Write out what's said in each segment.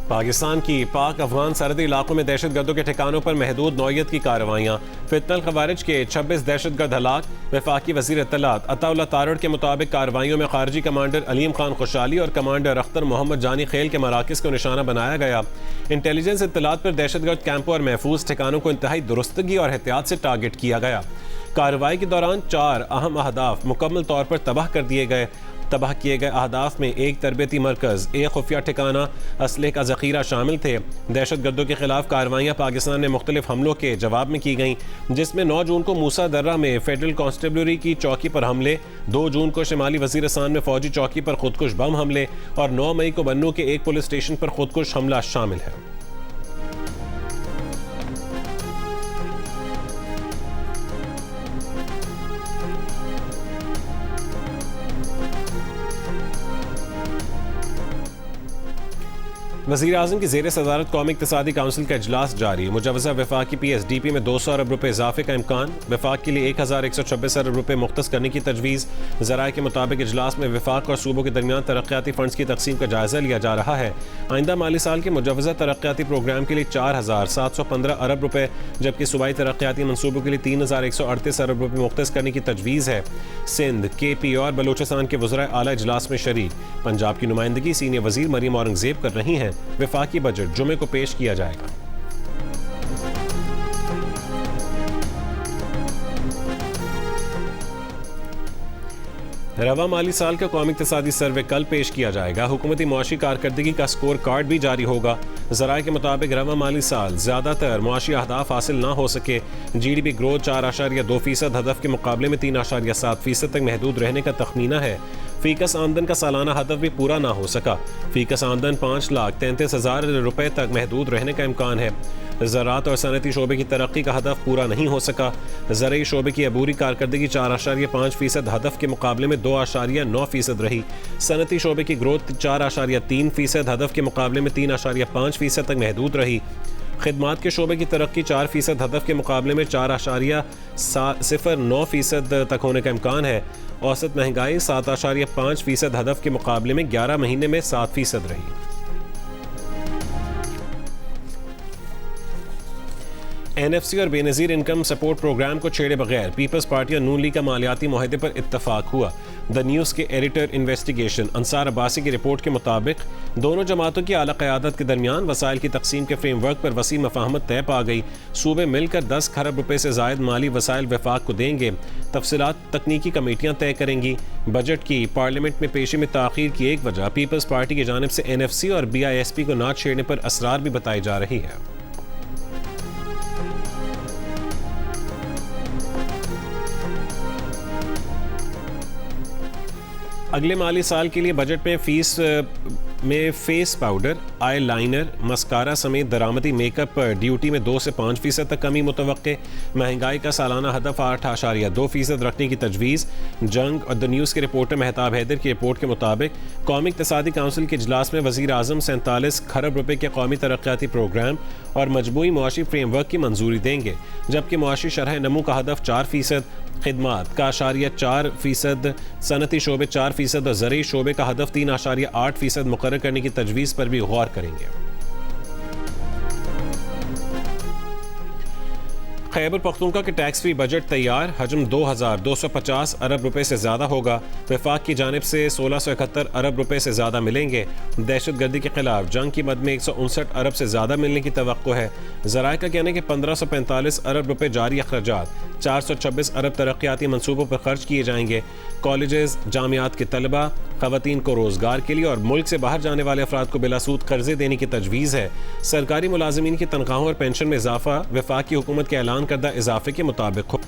पाकिस्तान की पाक अफगान सरहदी इलाकों में दहशतगर्दों के ठिकानों पर महदूद नौयत की कार्रवाइयाँ। फितनल खवारिज के 26 दहशतगर्द हलाक। वफाकी वज़ीर इत्तलात अताउल्लाह तारड़ के मुताबिक कार्रवाइयों में खारजी कमांडर अलीम खान खुशाली और कमांडर अख्तर मोहम्मद जानी खेल के मराकज़ को निशाना बनाया गया। इंटेलिजेंस इत्तलात पर दहशतगर्द कैंपों और महफूज ठिकानों को इंतहाई दुरुस्तगी और एहतियात से टारगेट किया गया। कार्रवाई के दौरान 4 अहम अहदाफ मुकम्मल तौर पर तबाह किए गए अहदाफ में एक तरबती मरकज़, एक खुफिया ठिकाना, असले का ज़ख़ीरा शामिल थे। दहशतगर्दों के खिलाफ कार्रवाइयाँ पाकिस्तान में मुख्तलिफ हमलों के जवाब में की गईं, जिसमें 9 जून को मूसा दर्रा में फेडरल कांस्टेबलरी की चौकी पर हमले, 2 जून को शिमाली वज़ीरिस्तान में फौजी चौकी पर खुदकुश बम हमले और 9 मई को बन्नू के एक पुलिस स्टेशन पर खुदकुश हमला शामिल है। वज़ीर आज़म की ज़ेर सदारत कौमी इक़्तिसादी काउंसिल का इजलास जारी। मुजवज़ा वफाकी PSDP में 200 अरब रुपये इजाफे का इम्कान। वफाक के लिए 1126 अरब रुपये मुख्तस करने की तजवीज़। ज़राए के मुताबिक इजलास में वफाक और सूबों के दरमियान तरक्याती फ़ंड्स की तकसीम का जायज़ा लिया जा रहा है। आइंदा माली साल के मुजवज़ा तरक्याती प्रोग्राम के लिए 4715 अरब रुपये, जबकि सूबाई तरक्याती मनसूबों के लिए 3138 अरब रुपये मुख्तस करने की तजवीज़ है। सिंध, KP और बलूचिस्तान के वज़राए आला इजलास में शरीक। पंजाब की नुमाइंदगी सीनियर वज़ीर मरीम औरंगज़ेब कर रही हैं। वफाकी बजट जुमे को पेश किया जाएगा। रवा माली साल का कौमी इक़्तिसादी सर्वे कल पेश किया जाएगा। हुकूमती मुआशी कारकर्दगी का स्कोर कार्ड भी जारी होगा। ज़राए के मुताबिक रवा माली साल ज़्यादातर मुआशी अहदाफ हासिल ना हो सके। GDP ग्रोथ 4.2% हदफ के मुकाबले में 3.7% तक महदूद रहने का तखमीना है। फीकस आमदन का सालाना हदफ भी पूरा ना हो सका। फीकस आमदन 5,33,000 रुपये तक महदूद रहने का इम्कान है। ज़राअत और सनती शोबे की तरक्की का हदफ पूरा नहीं हो सका। ज़रई शोबे की अबूरी कारकर्दगी 4.5% हदफ के मुकाबले में 2.9% रही। सनती शोबे की ग्रोथ 4.3% हदफ के मुकाबले में 3.5% तक महदूद रही। खिदमात के शोबे की तरक्की 4% हदफ के मुकाबले में 4.09% तक होने का इम्कान है। औसत महंगाई 7.5% हदफ के मुकाबले में 11 महीने में 7% रही। NFC और बेनज़ीर इनकम सपोर्ट प्रोग्राम को छेड़े बगैर पीपल्स पार्टी और नून लीग का मालियाती मुआहदे पर इत्तफाक हुआ। द न्यूज़ के एडिटर इन्वेस्टिगेशन अंसार अब्बासी की रिपोर्ट के मुताबिक दोनों जमातों की आला क़यादत के दरमियान वसाइल की तकसीम के फ्रेमवर्क पर वसी मफाहमत तय पा गई। सूबे मिलकर 10 खरब रुपये से ज़ायद माली वसाइल वफाक को देंगे। तफसीलात तकनीकी कमेटियाँ तय करेंगी। बजट की पार्लियामेंट में पेशी में ताख़ीर की एक वजह पीपल्स पार्टी की जानिब से NFC और BISP को ना छेड़ने पर असरार भी बताई जा रही है। अगले माली साल के लिए बजट में face powder, eye liner, mascara समेत दरामदी मेकअप पर ड्यूटी में 2 से 5% तक कमी मुतवक्के। महंगाई का सालाना हदफ 8.2% रखने की तजवीज़। जंग और द न्यूज़ के रिपोर्टर महताब हैदर की रिपोर्ट के मुताबिक कौमी इक़्तिसादी काउंसिल के इजलास में वज़ीर आज़म 47 खरब रुपये के कौमी तरक्याती प्रोग्राम और मजमूई मुआशी फ्रेमवर्क की मंजूरी देंगे, जबकि मुआशी शरह नमू का हदफ 4%, खिदमात का 4.4%, सनती शोबे 4% और ज़रई शोबे का हदफ 3.8% मुकर्रर करने की तजवीज़ पर भी गौर करेंगे। खैबर पख्तूनख्वा के टैक्स फ्री बजट तैयार। हजम 2,250 अरब रुपए से ज़्यादा होगा। वफाक की जानिब से 1671 अरब रुपए से ज़्यादा मिलेंगे। दहशत गर्दी के खिलाफ जंग की मद में 159 अरब से ज़्यादा मिलने की तवक्को है। ज़राए का कहना है कि 1545 अरब रुपए जारी अखराजात, 426 अरब तरक्याती मनसूबों पर खर्च किए जाएंगे। कॉलेजेस, जामियात के तलबा, ख़वातीन को रोज़गार के लिए और मुल्क से बाहर जाने वाले अफराद को बिलासूद कर्जे देने की तजवीज़ है। सरकारी मुलाजिमीन की तनख्वाहों और पेंशन में इजाफा वफाकी हुकूमत के ऐलान करदा इजाफे के मुताबिक हो।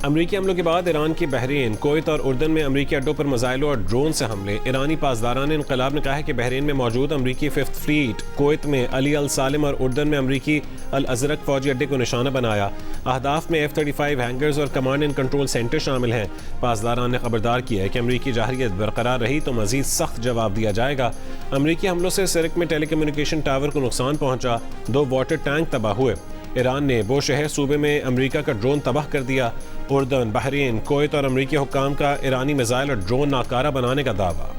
अमरीकी हमलों के बाद ईरान की बहरीन, कुवैत और उर्दन में अमरीकी अड्डों पर मिसाइलों और ड्रोन से हमले। ईरानी पासदारान इनकलाब ने कहा है कि बहरीन में मौजूद अमरीकी 5th फ्लीट, कुवैत में अली अल सालिम और उर्दन में अमरीकी अल अजरक फौजी अड्डे को निशाना बनाया। अहदाफ में F-35 हैंगर्स और कमांड एंड कंट्रोल सेंटर शामिल हैं। पासदारान ने खबरदार किया है कि अमरीकी जाहरियत बरकरार रही तो मजीद सख्त जवाब दिया जाएगा। अमरीकी हमलों से सिरक में टेलीकम्युनिकेशन टावर को नुकसान पहुंचा, 2 वाटर टैंक तबाह हुए। ईरान ने बो शहर सूबे में अमरीका का ड्रोन तबाह कर दिया। उर्दन, बहरीन, कुवैत और अमरीकी हुक्काम का ईरानी मिसाइल और ड्रोन नाकारा बनाने का दावा।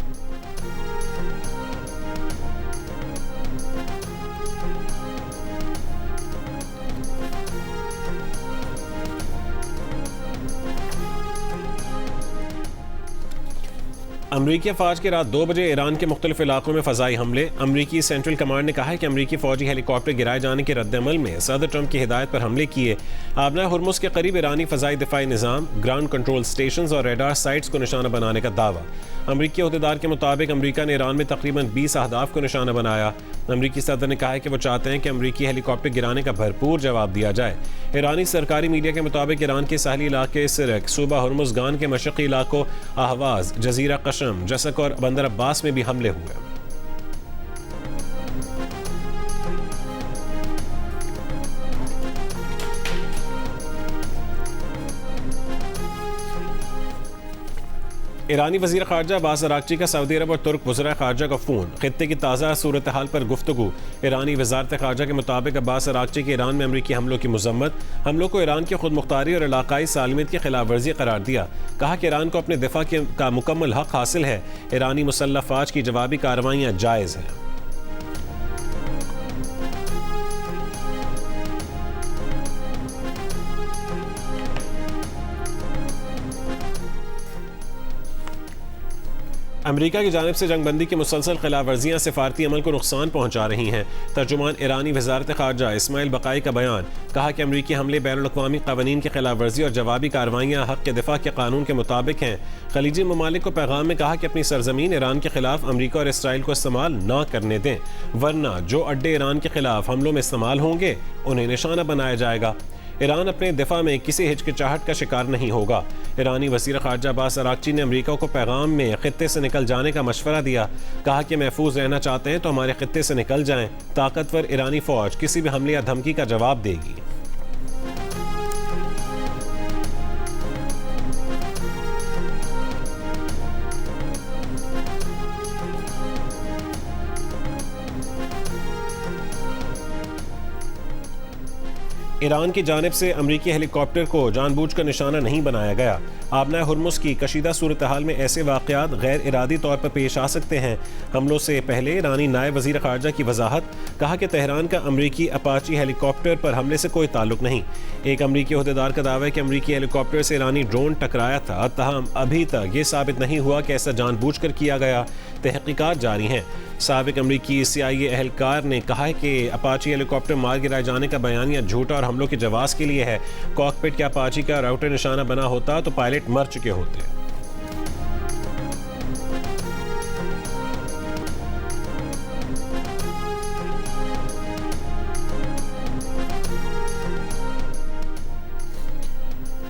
अमरीकी फ़ौज के रात 2 बजे ईरान के मुख्तलिफ इलाकों में फ़ज़ाई हमले। अमरीकी सेंट्रल कमांड ने कहा है कि अमरीकी फ़ौजी हेलीकॉप्टर गिराए जाने के रद्दअमल में सदर ट्रंप की हिदायत पर हमले किए। आबना हुर्मुज़ के करीब ईरानी फ़ज़ाई दिफाई निज़ाम, ग्राउंड कंट्रोल स्टेशन और रेडार साइट्स को निशाना बनाने का दावा। अमरीकी अहदेदार के मुताबिक अमरीका ने ईरान में तकरीबन 20 अहदाफ को निशाना बनाया। अमरीकी सदर ने कहा है कि वो चाहते हैं कि अमरीकी हेलीकॉप्टर गिराने का भरपूर जवाब दिया जाए। ईरानी सरकारी मीडिया के मुताबिक ईरान के साहली इलाके सिरक, सूबा हुर्मुज़गान के मशरक़ी इलाकों अहवाज़, जजीरा कशम, जसक और बंदर अब्बास में भी हमले हुए। ईरानी वज़ीर ख़ारजा अब्बास अराग़ची का सऊदी अरब और तुर्क वज़ीर ख़ारजा का फ़ोन, ख़ित्ते की ताज़ा सूरत हाल पर गुफ्तगू। ईरानी वज़ारत ख़ारजा के मुताबिक अब्बास अराग़ची की ईरान में अमरीकी हमलों की मज़म्मत, हमलों को ईरान की खुद मुख्तारी और इलाक़ाई सालमियत की खिलाफ वर्जी करार दिया। कहा कि ईरान को अपने दिफा का मुकम्मल हक़ हासिल है। ईरानी मुसल्लह फ़ौज की जवाबी कार्रवाइयाँ जायज़ हैं। अमरीका की जानिब से जंगबंदी की मुसलसल खिलाफ वर्जियाँ सिफारती अमल को नुकसान पहुँचा रही हैं। तर्जुमान ईरानी वज़ारत ख़ारजा इस्माइल बक़ाई का बयान। कहा कि अमरीकी हमले बैनुल-अक़वामी क़वानीन की खिलाफ वर्जी और जवाबी कार्रवाइयाँ हक़ के दिफा के कानून के मुताबिक हैं। खलीजी ममालिक को पैगाम में कहा कि अपनी सरजमीन ईरान के खिलाफ अमरीका और इसराइल को इस्तेमाल ना करने दें, वरना जो अड्डे ईरान के खिलाफ हमलों में इस्तेमाल होंगे उन्हें निशाना बनाया जाएगा। ईरान अपने दिफा में किसी हिचकिचाहट का शिकार नहीं होगा। ईरानी वज़ीर ख़ारजा अब्बास अराग़ची ने अमरीका को पैगाम में ख़ित्ते से निकल जाने का मशवरा दिया। कहा कि महफूज रहना चाहते हैं तो हमारे ख़ित्ते से निकल जाएं। ताकतवर ईरानी फ़ौज किसी भी हमले या धमकी का जवाब देगी। ईरान की जानिब से अमरीकी हेलीकॉप्टर को जानबूझकर निशाना नहीं बनाया गया। आबना हुर्मुज़ की कशीदा सूरत हाल में ऐसे वाक़यात गैर इरादी तौर पर पेश आ सकते हैं। हमलों से पहले ईरानी नायब वज़ीर ख़ारजा की वजाहत। कहा कि तेहरान का अमरीकी अपाची हेलीकॉप्टर पर हमले से कोई ताल्लुक नहीं। एक अमरीकी अहदेदार का दावा है कि अमरीकी हेलीकॉप्टर से ईरानी ड्रोन टकराया था, तहम अभी तक ये साबित नहीं हुआ कि ऐसा जानबूझकर किया गया। तहक़ीक़ात जारी हैं। साबिक़ अमरीकी CIA एहलकार ने कहा है कि अपाची हेलीकॉप्टर मार गिराए जाने का बयानिया झूठा और हमलों के जवाब के लिए है। कॉकपिट के अपाची का राउटर निशाना बना होता तो पायलट मर चुके होते।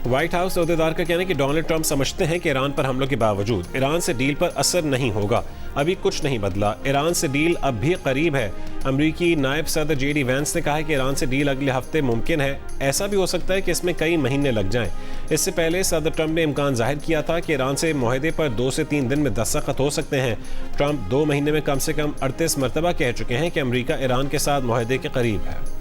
व्हाइट हाउस अहदेदार का कहना है कि डोनाल्ड ट्रंप समझते हैं कि ईरान पर हमलों के बावजूद ईरान से डील पर असर नहीं होगा। अभी कुछ नहीं बदला। ईरान से डील अब भी करीब है। अमरीकी नायब सदर JD वैंस ने कहा है कि ईरान से डील अगले हफ्ते मुमकिन है। ऐसा भी हो सकता है कि इसमें कई महीने लग जाएं। इससे पहले सदर ट्रंप ने इम्कान जाहिर किया था कि ईरान से मुआहदे पर 2 से 3 दिन में दस्तखत हो सकते हैं। ट्रंप 2 महीने में कम से कम 38 मरतबा कह चुके हैं कि अमरीका ईरान के साथ मुआहदे के करीब है।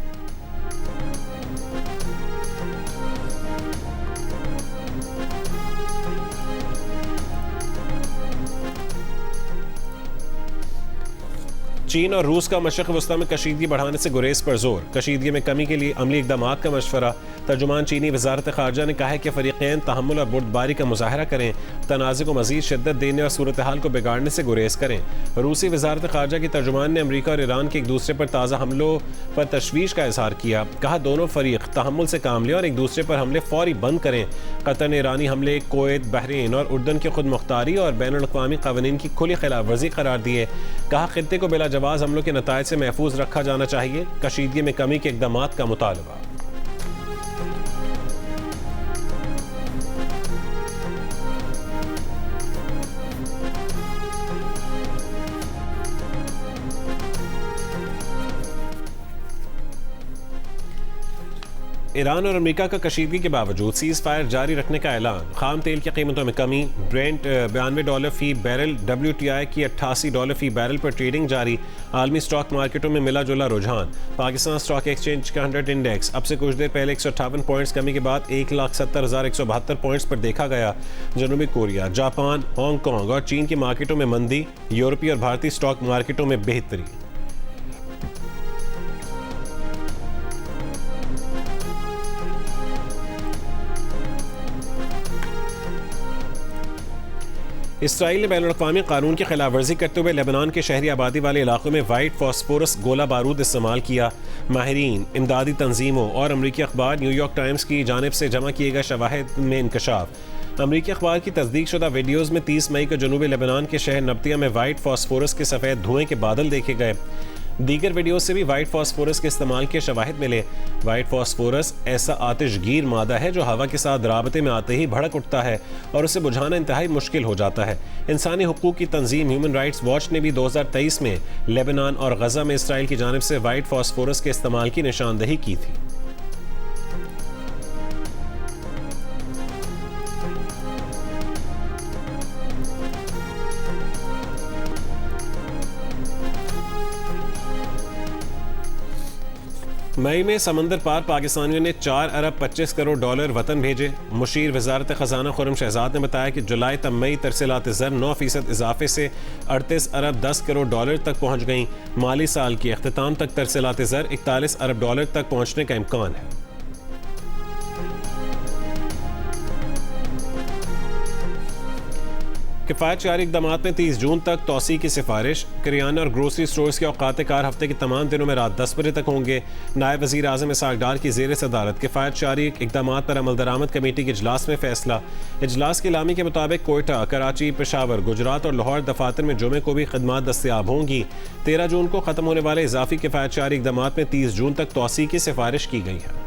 चीन और रूस का मशरक़ वस्ता में कशीदगी बढ़ाने से गुरेज पर जोर। कशीदगी में कमी के लिए अमली इक़दामात का मशवरा। तर्जुमान चीनी वज़ारत ख़ारजा ने कहा है कि फ़रीक़ैन तहम्मुल और बुर्दबारी का मुज़ाहरा करें, तनाज़े को मज़ीद शिद्दत देने और सूरत हाल को बिगाड़ने से गुरेज करें। रूसी वज़ारत ख़ारजा की तर्जुमान ने अमरीका और ईरान के एक दूसरे पर ताज़ा हमलों पर तशवीश का इज़हार किया। कहा दोनों फ़रीक़ तहम्मुल से काम लें और एक दूसरे पर हमले फ़ौरी बंद करें। कतर ने ईरानी हमले कुवैत, बहरीन और उर्दन की खुद मुख्तारी और बैनुल-अक़वामी क़वानीन की खुली खिलाफ वर्जी करार दिए। कहा ख़ित्ते को बिला जवाज़ हमलों के नताइज से महफूज रखा जाना चाहिए। कशीदगी में कमी के इक़दामात का मुतालबा। ईरान और अमेरिका का कशीदगी के बावजूद सीज़ फायर जारी रखने का ऐलान। खाम तेल की कीमतों में कमी। ब्रेंट $92 फी बैरल, WTI की $88 फी बैरल पर ट्रेडिंग जारी। आलमी स्टॉक मार्केटों में मिला जुला रुझान। पाकिस्तान स्टॉक एक्सचेंज का 100 इंडेक्स अब से कुछ देर पहले 158 पॉइंट्स कमी के बाद 1,70,172 पॉइंट्स पर देखा गया। जनूबी कोरिया, जापान, हांगकॉन्ग और चीन की मार्केटों में मंदी। यूरोपीय और भारतीय स्टॉक मार्केटों में बेहतरी। इसराइल ने बैनुल-अक़वामी कानून की खिलाफ वर्जी करते हुए लेबनान के शहरी आबादी वाले इलाकों में वाइट फॉस्फोरस गोला बारूद इस्तेमाल किया। माहिरीन, इमदादी तंजीमों और अमरीकी अखबार न्यूयॉर्क टाइम्स की जानिब से जमा किए गए शवाहिद में इंकशाफ। अमरीकी अखबार की तस्दीक शुदा वीडियोज़ में 30 मई को जनूबी लेबनान के शहर नब्तिया में वाइट फॉस्फोरस के सफ़ेद धुएं के बादल देखे गए। दीगर वीडियो से भी वाइट फॉस्फोरस के इस्तेमाल के शवाहिद मिले। वाइट फॉस्फोरस ऐसा आतिशगीर मादा है जो हवा के साथ राबते में आते ही भड़क उठता है और उसे बुझाना इंतहाई मुश्किल हो जाता है। इंसानी हुकूक की तंजीम ह्यूमन राइट्स वॉच ने भी 2023 में लेबनान और गजा में इसराइल की जानिब से वाइट फॉस्फोरस के इस्तेमाल की निशानदही की थी। मई में समंदर पार पाकिस्तानियों ने 4 अरब 25 करोड़ डॉलर वतन भेजे। मुशीर वजारत खजाना खुर्रम शहजाद ने बताया कि जुलाई तक मई तरसीलात ज़र 9% इजाफे से 38 अरब 10 करोड़ डॉलर तक पहुँच गईं। माली साल के अख्ताम तक तरसीलात ज़र 41 अरब डॉलर तक पहुँचने का इम्कान है। किफ़ायत जारी इक़दाम में 30 जून तक तोसी की सिफारिश। करियाना और ग्रोसरी स्टोर्स के औकात कार हफ्ते के तमाम दिनों में रात 10 बजे तक होंगे। नायब वज़ीर आज़म इसहाक़ डार की ज़ेर सदारत किफ़ायत जारी इक़दाम पर अमल दरामद कमेटी के इजलास में फैसला। इजलास की लामी के मुताबिक कोयटा, कराची, पेशावर, गुजरात और लाहौर दफातर में जुमे को भी खदमात दस्तियाब होंगी। 13 जून को ख़त्म होने वाले इजाफी किफ़ायत जारी इक़दाम में 30 जून तक तोसी की सिफारिश की गई है।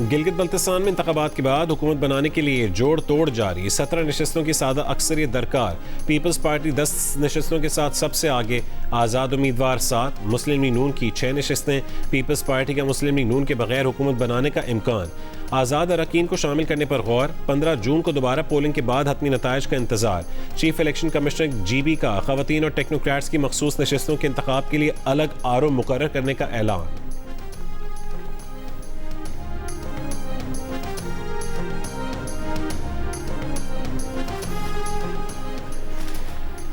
गिलगित बल्तिस्तान में इंतखाबात के बाद हुकूमत बनाने के लिए जोड़ तोड़ जारी। 17 नशस्तों की सादा अक्सरियत दरकार। पीपल्स पार्टी 10 नशस्तों के साथ सबसे आगे। आज़ाद उम्मीदवार 7। मुस्लिम लीग नून की 6 नशस्तें। पीपल्स पार्टी का मुस्लिम लीग नून के बगैर हुकूमत बनाने का इम्कान। आज़ाद अरकान को शामिल करने पर गौर। 15 जून को दोबारा पोलिंग के बाद हतमी नताइज का इंतजार। चीफ इलेक्शन कमिश्नर GB का खवातीन और टेक्नोक्रेट्स की मखसूस नशस्तों के इंतखाब के लिए अलग RO मुकर्रर करने का ऐलान।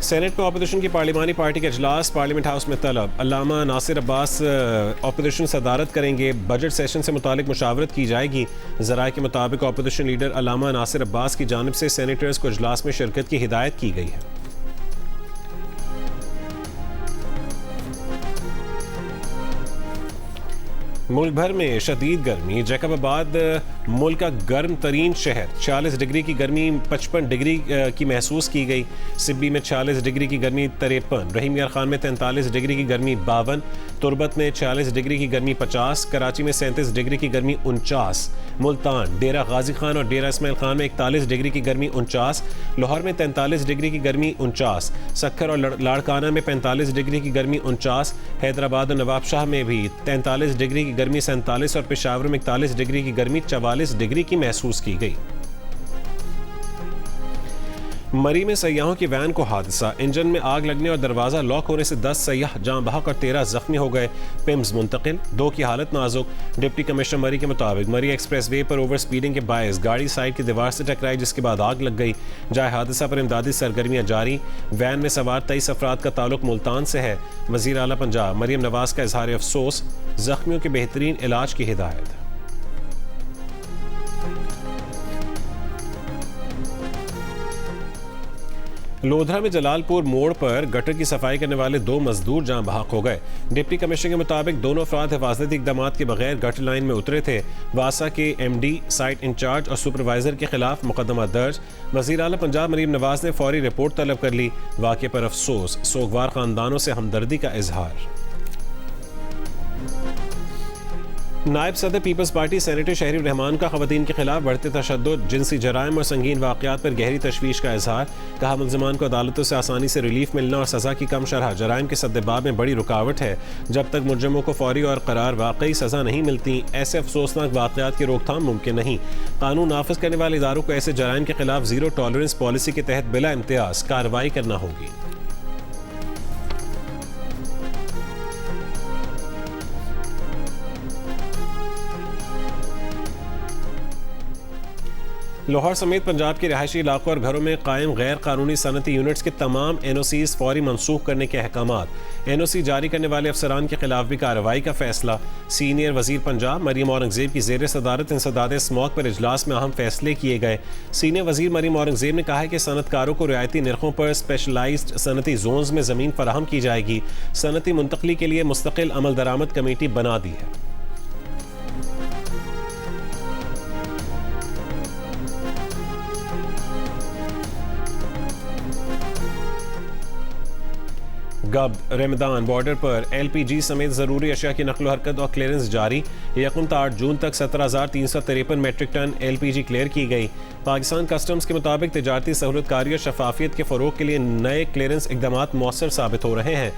सेनेट में अपोजिशन की पार्लिमानी पार्टी का इजलास पार्लियामेंट हाउस में तलब। अल्लामा नासिर अब्बास अपोजिशन सदारत करेंगे। बजट सेशन से मुतालिक मुशावरत की जाएगी। ज़राए के मुताबिक अपोजिशन लीडर अल्लामा नासिर अब्बास की जानिब से सेनेटर्स को इजलास में शिरकत की हिदायत की गई है। मुल्क भर में शदीद गर्मी। जैकबाबाद मुल्क का गर्म तरीन शहर। 46 डिग्री की गर्मी 55 डिग्री की महसूस की गई। सिब्बी में 46 डिग्री की गर्मी 53। रहीम यार खान में 43 डिग्री की गर्मी 52। तुरबत में 46 डिग्री की गर्मी 50। कराची में 37 डिग्री की गर्मी 49। मुल्तान, डेरा गाजी खान और डेरा इस्माइल खान में 41 डिग्री की गर्मी 49। लाहौर में 43 डिग्री की गर्मी 49। सक्खर और लाड़काना में 45 डिग्री की गर्मी 49। हैदराबाद और नवाबशाह में भी 43 डिग्री की गर्मी 47 और पेशावर में 41 डिग्री की गर्मी 44 डिग्री की महसूस की गई। मरी में सयाहों की वैन को हादसा। इंजन में आग लगने और दरवाजा लॉक होने से 10 सयाह जाँ बहक और 13 जख्मी हो गए। पिम्स मुंतकिल, 2 की हालत नाजुक। डिप्टी कमिश्नर मरी के मुताबिक मरी एक्सप्रेस वे पर ओवर स्पीडिंग के बायस गाड़ी साइड की दीवार से टकराई, जिसके बाद आग लग गई। जाए हादसा पर इमदादी सरगर्मियां जारी। वैन में सवार 23 अफराद का ताल्लुक मुल्तान से है। वज़ीर आला पंजाब मरियम नवाज का इजहार अफसोस। जख्मियों के बेहतरीन इलाज की हिदायत। लोधरा में जलालपुर मोड़ पर गटर की सफाई करने वाले 2 मजदूर जाँ बहक हो गए। डिप्टी कमिश्नर के मुताबिक दोनों अफराद हिफाजती इक़दाम के बगैर गटर लाइन में उतरे थे। वासा के MD, साइट इंचार्ज और सुपरवाइजर के खिलाफ मुकदमा दर्ज। वज़ीर आला पंजाब मरीम नवाज ने फौरी रिपोर्ट तलब कर ली। वाक़े पर अफसोस। सोगवार खानदानों से हमदर्दी का इजहार। नायब सदर पीपल्स पार्टी सेनेटर शहरी रहमान का खवातीन के खिलाफ बढ़ते तशद्दुद, जिनसी जराइम और संगीन वाक़यात पर गहरी तशवीश का इजहार। कहा मुल्ज़िमान को अदालतों से आसानी से रिलीफ मिलना और सज़ा की कम शरह जराइम के सद्देबाब में बड़ी रुकावट है। जब तक मुलज़िमों को फौरी और करार वाकई सज़ा नहीं मिलती, ऐसे अफसोसनाक वाक़यात की रोकथाम मुमकिन नहीं। कानून नाफिज करने वाले इदारों को ऐसे जराइम के खिलाफ ज़ीरो टॉलरेंस पॉलिसी के तहत बिला इम्तियाज़ कार्रवाई करना होगी। लाहौर समेत पंजाब के रिहायशी इलाकों और घरों में कायम गैर कानूनी सनती यूनिट्स के तमाम NOCs फौरी मनसूख करने के अहकामात। NOC जारी करने वाले अफसरान के खिलाफ भी कार्रवाई का फैसला। सीनियर वजीर पंजाब मरियम औरंगजेब की जेर सदारत इंसदाद स्मॉग पर इजलास में अहम फैसले किए गए। सीनियर वजीर मरियम औरंगजेब ने कहा है कि सनतकारों को रियायती नरखों पर स्पेशलाइज्ड सनती जोन्स में ज़मीन फराहम की जाएगी। सनती मुंतकली के लिए मुस्तकिल अमल दरामद कमेटी बना दी है। गब रमदान बॉर्डर पर LPG समेत ज़रूरी अशिया की नकलो हरकत और क्लियरेंस जारी। 8 जून तक 17,353 मेट्रिक टन LPG क्लियर की गई। पाकिस्तान कस्टम्स के मुताबिक तिजारती सहूलतकारी और शफाफियत के फ़रोग के लिए नए क्लियरेंस इकदाम मौसर साबित हो रहे हैं।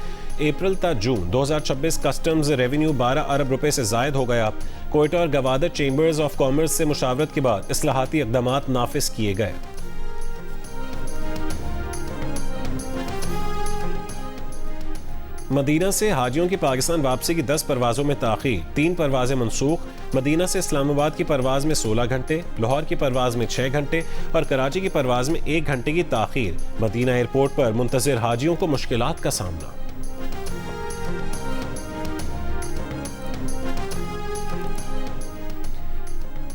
अप्रैल ता जून 2026 कस्टम्स रेवेन्यू 12 अरब रुपए से जायद हो गया। कोयटा और गवादर चेंबर्स ऑफ कॉमर्स से मुशावरत के बाद इस्लाहाती इकदाम नाफिज किए गए। मदीना से हाजियों की पाकिस्तान वापसी की 10 परवाज़ों में ताख़ीर, 3 परवाज़ें मनसूख। मदीना से इस्लामाबाद की परवाज़ में 16 घंटे, लाहौर की परवाज़ में 6 घंटे और कराची की परवाज़ में 1 घंटे की ताख़ीर। मदीना एयरपोर्ट पर मुंतज़िर हाजियों को मुश्किलात का सामना।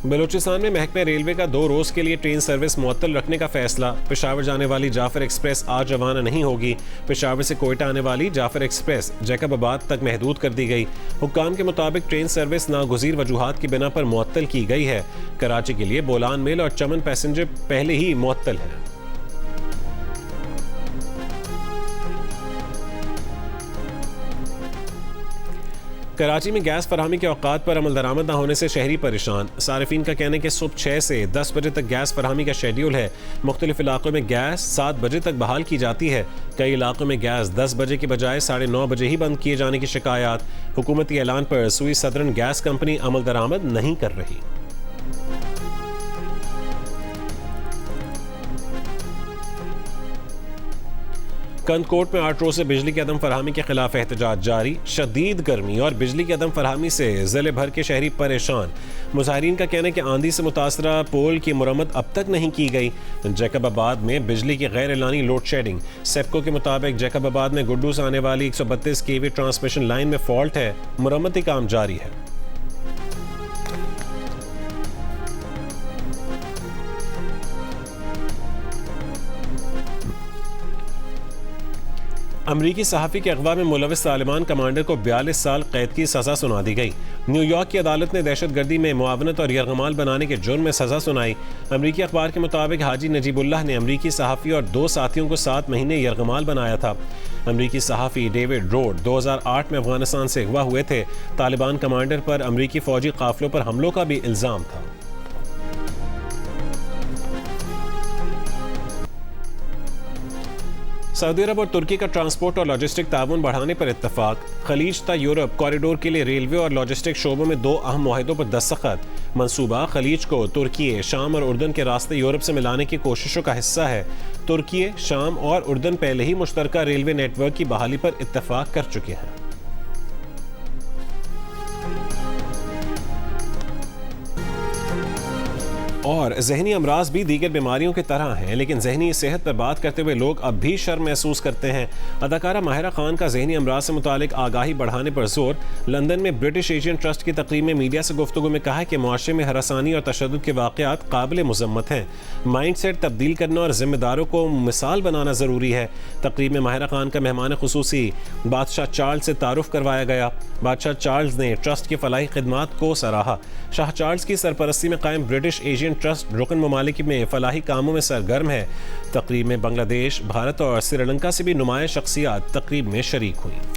बलूचिस्तान में महकमे रेलवे का 2 रोज़ के लिए ट्रेन सर्विस मुअत्तल रखने का फैसला। पेशावर जाने वाली जाफर एक्सप्रेस आज रवाना नहीं होगी। पेशावर से कोयटा आने वाली जाफर एक्सप्रेस जैकबाबाद तक महदूद कर दी गई। हुक्काम के मुताबिक ट्रेन सर्विस नागुज़ीर वजूहात की बिना पर मुअत्तल की गई है। कराची के लिए बोलान मिल और चमन पैसेंजर पहले ही मुअत्तल है। कराची में गैस फराहमी के औकात पर अमल दरामद न होने से शहरी परेशान। सारिफीन का कहना है कि सुबह 6 से 10 बजे तक गैस फराहमी का शेड्यूल है। मुख्तलिफ इलाकों में गैस 7 बजे तक बहाल की जाती है। कई इलाकों में गैस 10 बजे की बजाय 9:30 बजे ही बंद किए जाने की शिकायत। हुकूमती ऐलान पर सुई सदर्न गैस कंपनी अमल दरामद नहीं कर रही। कंदकोट में 8 रोज से बिजली की अदम फरहमी के खिलाफ एहतजाज जारी। शदीद गर्मी और बिजली की अदम फरहमी से जिले भर के शहरी परेशान। मुजाहिरीन का कहना है कि आंधी से मुतासरा पोल की मुरम्मत अब तक नहीं की गई। जैकबाबाद में बिजली की गैर एलानी लोड शेडिंग। सेप्को के मुताबिक जैकबाबाद में गुड्डू से आने वाली 132 kV ट्रांसमिशन लाइन में फॉल्ट है। मुरम्मती काम जारी है। अमरीकी सहाफ़ी के अगवा में मुलविस तालिबान कमांडर को 42 साल कैद की सज़ा सुना दी गई। न्यूयॉर्क की अदालत ने दहशतगर्दी में मुआवनत और यरगमाल बनाने के जुर्म में सज़ा सुनाई। अमरीकी अखबार के मुताबिक हाजी नजीबुल्लाह ने अमरीकी सहाफ़ी और 2 साथियों को 7 महीने यरगमाल बनाया था। अमरीकी सहाफ़ी डेविड रोड 2008 में अफगानिस्तान से अगवा हुए थे। तालिबान कमांडर पर अमरीकी फ़ौजी काफ़िलों पर हमलों का भी इल्ज़ाम था। सऊदी अरब और तुर्की का ट्रांसपोर्ट और लॉजिस्टिक ताउन बढ़ाने पर इत्तफाक। खलीज ता यूरोप कॉरिडोर के लिए रेलवे और लॉजिस्टिक शोबों में 2 अहम मुआहिदों पर दस्तखत। मंसूबा खलीज को तुर्की, शाम और उर्दन के रास्ते यूरोप से मिलाने की कोशिशों का हिस्सा है। तुर्की, शाम और उर्दन पहले ही मुश्तरका रेलवे नेटवर्क की बहाली पर इत्तफाक कर चुके हैं। और जहनी अमराज भी दीगर बीमारियों की तरह हैं, लेकिन जहनी सेहत पर बात करते हुए लोग अब भी शर्म महसूस करते हैं। अदाकारा माहिरा खान का जहनी अमराज से मुतालिक आगाही बढ़ाने पर जोर। लंदन में ब्रिटिश एशियन ट्रस्ट की तकरीब में मीडिया से गुफ्तगू में कहा कि मुआशरे में हरासानी और तशद्दुद के वाक़यात काबिल मुज़म्मत हैं। माइंड सेट तब्दील करना और जिम्मेदारों को मिसाल बनाना ज़रूरी है। तकरीब में माहिरा खान का मेहमान खुसूसी बादशाह चार्ल्स से तारुफ करवाया गया। बादशाह चार्ल्स ने ट्रस्ट की फलाही खिदमात को सराहा। शाह चार्ल्स की सरपरस्ती में कायम ब्रिटिश एशियन ट्रस्ट रुकन ममालिक में फलाही कामों में सरगर्म है। तकरीब में बांग्लादेश, भारत और श्रीलंका से भी नुमाया शख्सियात तकरीब में शरीक हुई।